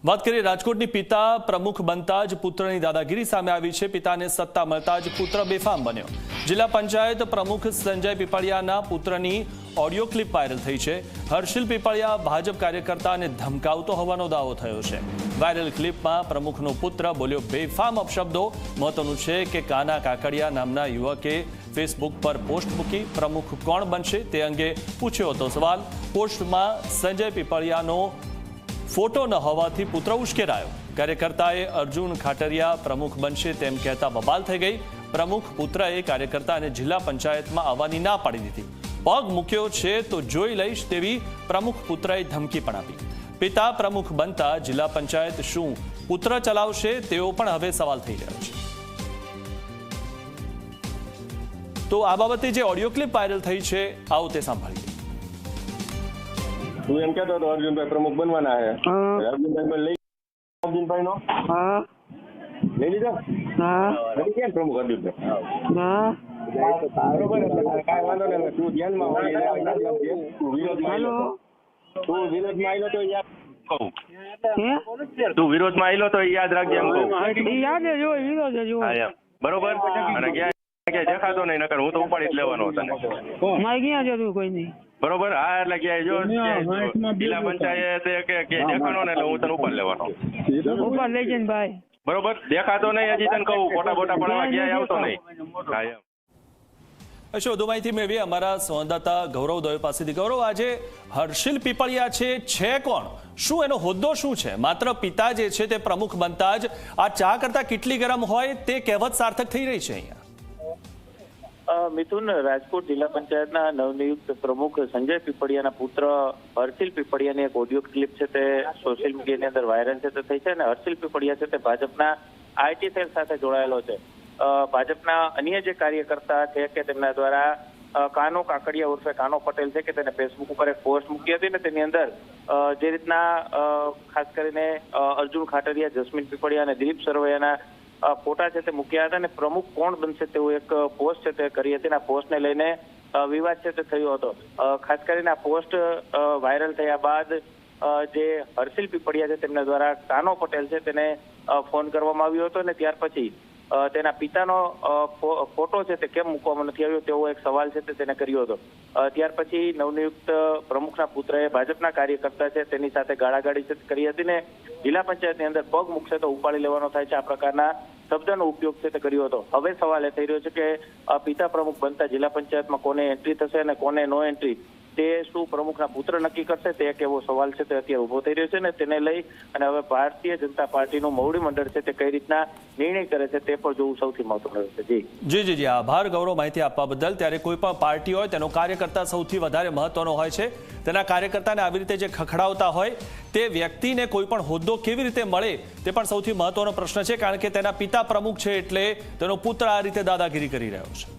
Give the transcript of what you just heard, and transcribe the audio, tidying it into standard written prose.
વાત કરીએ રાજકોટની પિતા પ્રમુખ બનતા જ પુત્રની દાદાગીરી સામે આવી છે। પિતાને સત્તા મળતા જ પુત્ર બેફામ બન્યો। જિલ્લા પંચાયત પ્રમુખ સંજય પીપળિયાના પુત્રની ઓડિયો ક્લિપ વાયરલ થઈ છે। હર્ષિલ પીપળિયા ભાજપ કાર્યકર્તાને ધમકાવતો હોવાનો દાવો થયો છે। વાયરલ ક્લિપમાં પ્રમુખનો પુત્ર બોલ્યો બેફામ અપશબ્દો। મહત્વનું છે કે કાના કાકડિયા નામના યુવકે ફેસબુક પર પોસ્ટ મૂકી પ્રમુખ કોણ બનશે તે અંગે પૂછ્યો હતો સવાલ। પોસ્ટમાં સંજય પીપળિયાનો फोटो न होवाथी पुत्र उश्केरायो। कार्यकर्ताए अर्जुन खाटरिया प्रमुख बनशे तेम कहता बबाल थई गई। प्रमुख पुत्रए कार्यकर्ताने जिला पंचायतमां आववानी ना पाड़ी दीधी। पग मूक्यो छे तो जोई लईश तेवी प्रमुख पुत्रए धमकी पण आपी। पिता प्रमुख बनता जिला पंचायत शुं पुत्र चलावशे तेवो पण हवे सवाल थई रह्यो छे। तो आ बाबते जे ऑडियो क्लिप वायरल थई छे आओ ते सांभळीए। तू एम कहता तो अर्जुन भाई प्रमुख बनवाना है। अर्जुन भाई में ले अर्जुन भाई नो हां ले लीधा हां नहीं क्या प्रमुख अर्जुन भाई हां बरोबर है काय वांधो नहीं तू ध्यान में होई तू विरोध में आइलो तू विरोध में आइलो तो याद कहूं तू विरोध में आइलो तो याद રાખજે એમ કહું याद है जो विरोध है जो હા બરોબર અને કે દેખાતો નહીં નકર હું તો ઉપાડી જ લેવાનો હતો ને મારે ક્યાં જરૂર કોઈ નહીં બરોબર હા એટલે કે જો જિલ્લા પંચાયત કે દેખાણો ને એટલે હું તને ઉપર લેવાનો ઉપર લઈ જઈને ભાઈ બરોબર દેખાતો નહીં હજી તને કહું ફોટા બોટા પડવા ક્યાંય આવતો નહીં વધુ માહિતી મેળવી અમારા સંવાદદાતા ગૌરવ દવે પાસેથી। ગૌરવ આજે હર્ષિલ પીપળિયા છે કોણ, શું એનો હોદ્દો શું છે? માત્ર પિતા જે છે તે પ્રમુખ બનતા જ આ ચા કરતા કેટલી ગરમ હોય તે કહેવત સાર્થક થઈ રહી છે અહીંયા। મિથુન, રાજકોટ જિલ્લા પંચાયતના નવનિયુક્ત પ્રમુખ સંજય પીપળિયાના પુત્ર હર્ષિલ પીપળિયાની એક ઓડિયો ક્લિપ છે તે સોશિયલ મીડિયાની અંદર વાયરલ છે તે થઈ છે અને હર્ષિલ પીપળિયા છે તે ભાજપના આઈટી સેલ સાથે જોડાયેલો છે। ભાજપના અન્ય જે કાર્યકર્તા છે કે તેમના દ્વારા કાનો કાકડિયા ઉર્ફે કાનો પટેલ છે કે તેને ફેસબુક ઉપર એક પોસ્ટ મૂકી હતી ને તેની અંદર જે રીતના ખાસ કરીને અર્જુન ખાટરિયા, જસ્મીન પીપળિયા અને દિલીપ સરવૈયાના ફોટા છે તે મૂક્યા હતા અને પ્રમુખ કોણ બનશે તેવું એક પોસ્ટ છે તે કરી હતી। આ પોસ્ટને લઈને વિવાદ છે તે થયો હતો। ખાસ કરીને આ પોસ્ટ વાયરલ થયા બાદ જે હર્ષિલ પીપળિયા છે તેમના દ્વારા કાનો પટેલ છે તેને ફોન કરવામાં આવ્યો હતો અને ત્યાર પછી તેના પિતાનો ફોટો છે તે કેમ મૂકવામાં નથી આવ્યો તેવો એક સવાલ છે તે તેને કર્યો હતો। ત્યાર પછી નવનિયુક્ત પ્રમુખના પુત્રએ ભાજપના કાર્યકર્તા છે તેની સાથે ગાળાગાળી કરી હતી ને જિલ્લા પંચાયતની અંદર પગ મૂકશે તો ઉપાડી લેવાનો થાય છે આ પ્રકારના શબ્દનો ઉપયોગ છે તે કર્યો હતો। હવે સવાલ એ થઈ રહ્યો છે કે પિતા પ્રમુખ બનતા જિલ્લા પંચાયતમાં કોને એન્ટ્રી થશે અને કોને નો એન્ટ્રી તે શું પ્રમુખના પુત્ર નક્કી કરશે તે એક એવો સવાલ છે તે અત્યારે ઉભો થઈ રહ્યો છે ને તેને લઈ અને હવે ભારતીય જનતા પાર્ટીનું મોવડી મંડળ છે તે કઈ રીતના નિર્ણય કરે છે તે પણ જોવું સૌથી મહત્વનું છે। જી આભાર ગૌરવ માહિતી આપવા બદલ। ત્યારે કોઈ પણ પાર્ટી હોય તેનો કાર્યકર્તા સૌથી વધારે મહત્વનો હોય છે। તેના કાર્યકર્તાને આવી રીતે જે ખખડાવતા હોય તે વ્યક્તિને કોઈ પણ હોદ્દો કેવી રીતે મળે તે પણ સૌથી મહત્વનો પ્રશ્ન છે, કારણ કે તેના પિતા પ્રમુખ છે એટલે તેનો પુત્ર આ રીતે દાદાગીરી કરી રહ્યો છે।